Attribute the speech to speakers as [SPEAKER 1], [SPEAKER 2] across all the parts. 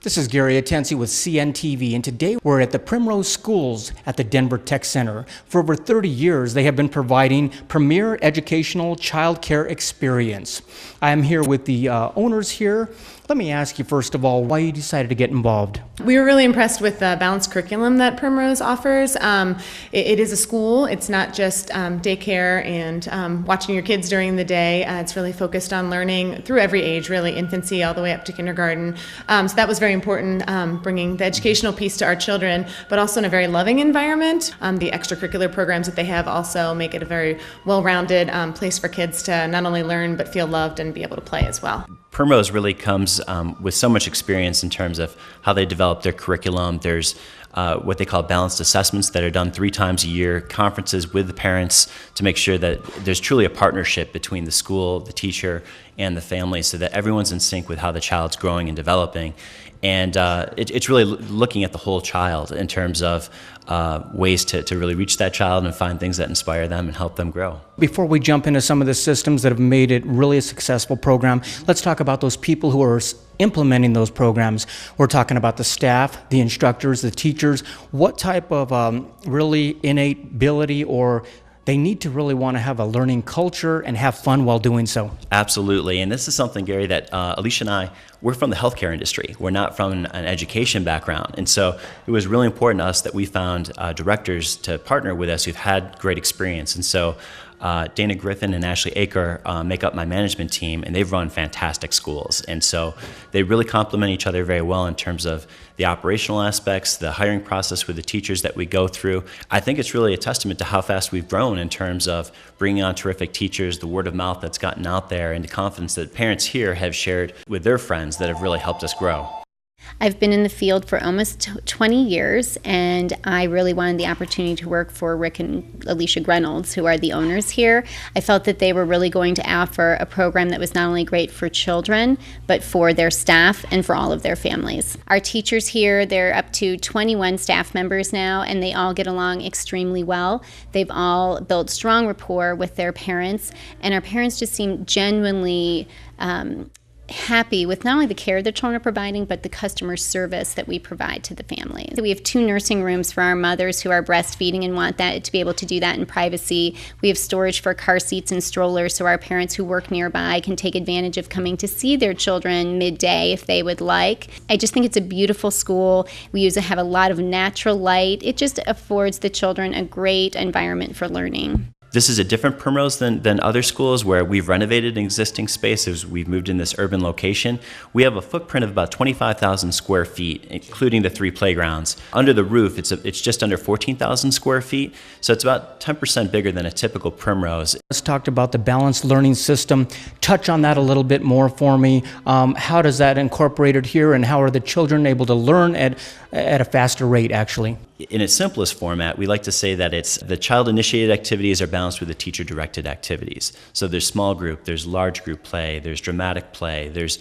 [SPEAKER 1] This is Gary Atensi with CNTV, and today we're at the Primrose Schools at the Denver Tech Center. For over 30 years, they have been providing premier educational child care experience. I am here with the owners here. Let me ask you, first of all, why you decided to get involved.
[SPEAKER 2] We were really impressed with the balanced curriculum that Primrose offers. It is a school. It's not just daycare and watching your kids during the day. It's really focused on learning through every age, really, infancy all the way up to kindergarten. So that was very important, bringing the educational piece to our children, but also in a very loving environment. The extracurricular programs that they have also make it a very well-rounded place for kids to not only learn, but feel loved and be able to play as well.
[SPEAKER 3] Primrose really comes with so much experience in terms of how they develop their curriculum. There's what they call balanced assessments that are done 3 times a year, conferences with the parents to make sure that there's truly a partnership between the school, the teacher, and the family so that everyone's in sync with how the child's growing and developing. And it's really looking at the whole child in terms of ways to really reach that child and find things that inspire them and help them grow.
[SPEAKER 1] Before we jump into some of the systems that have made it really a successful program, let's talk about those people who are implementing those programs. We're talking about the staff, the instructors, the teachers. What type of really innate ability or they need to really want to have a learning culture and have fun while doing so?
[SPEAKER 3] Absolutely, and this is something, Gary, that Alicia and I, we're from the healthcare industry. We're not from an education background, and so it was really important to us that we found directors to partner with us who've had great experience. And so Dana Griffin and Ashley Aker make up my management team, and they've run fantastic schools. And so they really complement each other very well in terms of the operational aspects, the hiring process with the teachers that we go through. I think it's really a testament to how fast we've grown in terms of bringing on terrific teachers, the word of mouth that's gotten out there, and the confidence that parents here have shared with their friends that have really helped us grow.
[SPEAKER 4] I've been in the field for almost 20 years, and I really wanted the opportunity to work for Rick and Alicia Reynolds, who are the owners here. I felt that they were really going to offer a program that was not only great for children, but for their staff and for all of their families. Our teachers here, they're up to 21 staff members now, and they all get along extremely well. They've all built strong rapport with their parents, and our parents just seem genuinely happy with not only the care the children are providing, but the customer service that we provide to the families. We have 2 nursing rooms for our mothers who are breastfeeding and want that to be able to do that in privacy. We have storage for car seats and strollers so our parents who work nearby can take advantage of coming to see their children midday if they would like. I just think it's a beautiful school. We have a lot of natural light. It just affords the children a great environment for learning.
[SPEAKER 3] This is a different Primrose than other schools where we've renovated an existing space as we've moved in this urban location. We have a footprint of about 25,000 square feet, including the 3 playgrounds. Under the roof, it's just under 14,000 square feet, so it's about 10% bigger than a typical Primrose.
[SPEAKER 1] Let's talk about the balanced learning system. Touch on that a little bit more for me. How does that incorporate it here, and how are the children able to learn at a faster rate, actually?
[SPEAKER 3] In its simplest format, we like to say that it's the child-initiated activities are balanced with the teacher-directed activities. So there's small group, there's large group play, there's dramatic play, there's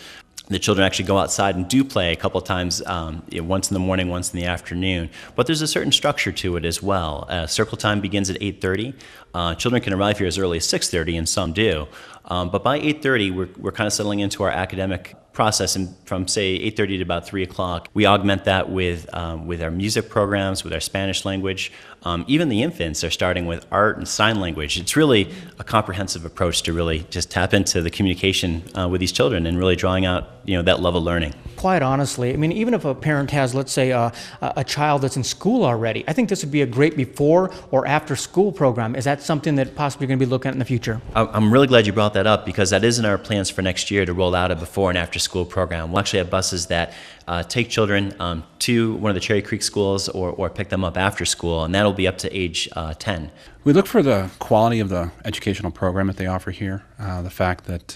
[SPEAKER 3] the children actually go outside and do play a couple times, once in the morning, once in the afternoon. But there's a certain structure to it as well. Circle time begins at 8:30. Children can arrive here as early as 6:30, and some do. But by 8:30, we're kind of settling into our academic process, and from say 8:30 to about 3 o'clock, we augment that with our music programs, with our Spanish language. Even the infants are starting with art and sign language. It's really a comprehensive approach to really just tap into the communication with these children and really drawing out that love of learning.
[SPEAKER 1] Quite honestly, I mean, even if a parent has, let's say, a child that's in school already, I think this would be a great before or after school program. Is that something that possibly going to be looking at in the future?
[SPEAKER 3] I'm really glad you brought that up because that is in our plans for next year to roll out a before and after school program. We'll actually have buses that take children to one of the Cherry Creek schools or pick them up after school, and that'll be up to age 10.
[SPEAKER 5] We look for the quality of the educational program that they offer here, the fact that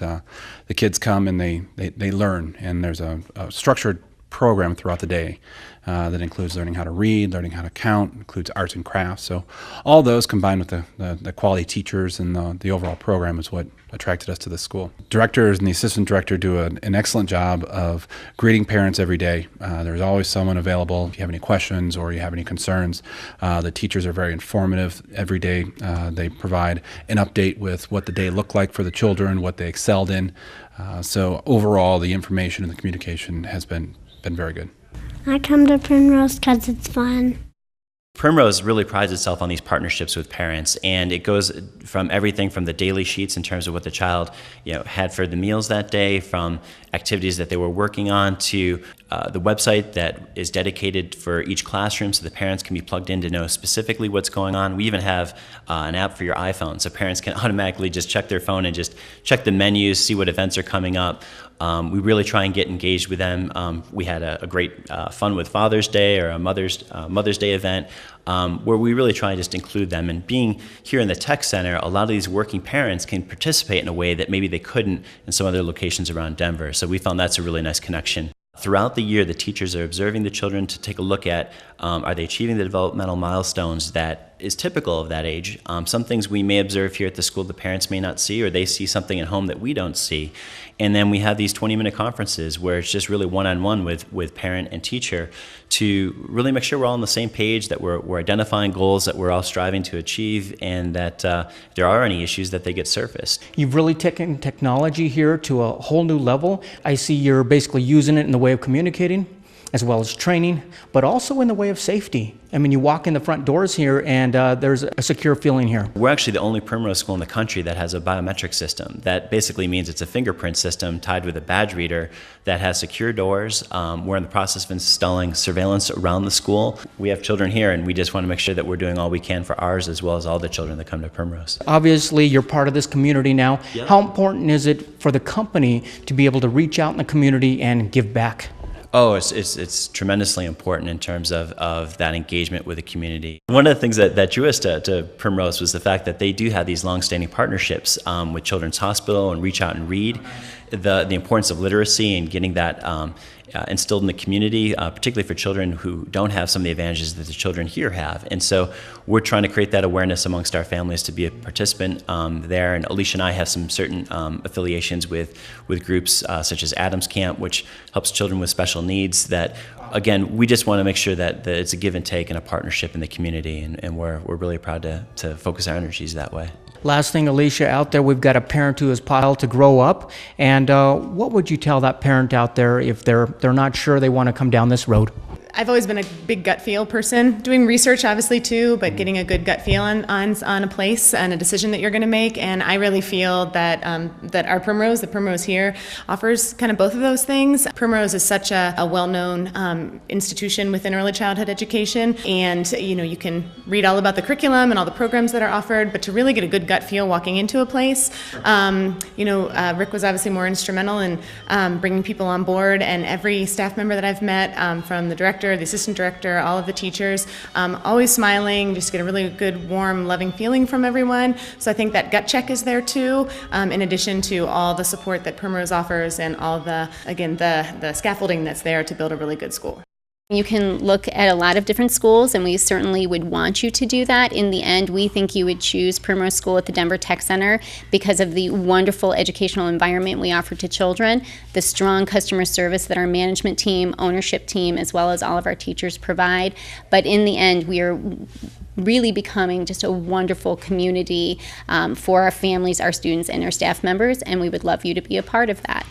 [SPEAKER 5] the kids come and they learn, and there's a structured program throughout the day that includes learning how to read, learning how to count, includes arts and crafts. So all those combined with the quality teachers and the overall program is what attracted us to this school. Directors and the assistant director do an excellent job of greeting parents every day. There's always someone available if you have any questions or you have any concerns. The teachers are very informative every day. They provide an update with what the day looked like for the children, what they excelled in. So overall, the information and the communication has been very good.
[SPEAKER 6] I come to Primrose because it's fun.
[SPEAKER 3] Primrose really prides itself on these partnerships with parents, and it goes from everything from the daily sheets in terms of what the child had for the meals that day, from activities that they were working on, to the website that is dedicated for each classroom so the parents can be plugged in to know specifically what's going on. We even have an app for your iPhone so parents can automatically just check their phone and just check the menus, see what events are coming up. We really try and get engaged with them. We had a great fun with Father's Day or a Mother's Day event where we really try and just include them. And being here in the tech center, a lot of these working parents can participate in a way that maybe they couldn't in some other locations around Denver. So we found that's a really nice connection. Throughout the year, the teachers are observing the children to take a look at are they achieving the developmental milestones that is typical of that age. Some things we may observe here at the school the parents may not see, or they see something at home that we don't see. And then we have these 20-minute conferences where it's just really one-on-one with parent and teacher to really make sure we're all on the same page, that we're identifying goals that we're all striving to achieve, and that if there are any issues that they get surfaced.
[SPEAKER 1] You've really taken technology here to a whole new level. I see you're basically using it in the way of communicating, as well as training, but also in the way of safety. I mean, you walk in the front doors here and there's a secure feeling here.
[SPEAKER 3] We're actually the only Primrose school in the country that has a biometric system. That basically means it's a fingerprint system tied with a badge reader that has secure doors. We're in the process of installing surveillance around the school. We have children here, and we just want to make sure that we're doing all we can for ours as well as all the children that come to Primrose.
[SPEAKER 1] Obviously, you're part of this community now.
[SPEAKER 3] Yeah.
[SPEAKER 1] How important is it for the company to be able to reach out in the community and give back?
[SPEAKER 3] Oh, it's tremendously important in terms of that engagement with the community. One of the things that drew us to Primrose was the fact that they do have these long-standing partnerships with Children's Hospital and Reach Out and Read. The importance of literacy and getting that instilled in the community, particularly for children who don't have some of the advantages that the children here have. And so we're trying to create that awareness amongst our families to be a participant there. And Alicia and I have some certain affiliations with groups such as Adams Camp, which helps children with special needs. That, again, we just want to make sure that it's a give and take and a partnership in the community, and we're really proud to focus our energies that way.
[SPEAKER 1] Last thing, Alicia, out there, we've got a parent who has piled to grow up. And what would you tell that parent out there if they're not sure they want to come down this road?
[SPEAKER 2] I've always been a big gut feel person, doing research obviously too, but getting a good gut feel on a place and a decision that you're going to make. And I really feel that that our Primrose, the Primrose here, offers kind of both of those things. Primrose is such a well-known institution within early childhood education, and you can read all about the curriculum and all the programs that are offered, but to really get a good gut feel walking into a place, Rick was obviously more instrumental in bringing people on board, and every staff member that I've met, from the director, the assistant director, all of the teachers, always smiling, just get a really good, warm, loving feeling from everyone. So I think that gut check is there too, in addition to all the support that Primrose offers and all the scaffolding that's there to build a really good school.
[SPEAKER 4] You can look at a lot of different schools, and we certainly would want you to do that. In the end, we think you would choose Primrose School at the Denver Tech Center because of the wonderful educational environment we offer to children, the strong customer service that our management team, ownership team, as well as all of our teachers provide. But in the end, we are really becoming just a wonderful community for our families, our students, and our staff members, and we would love you to be a part of that.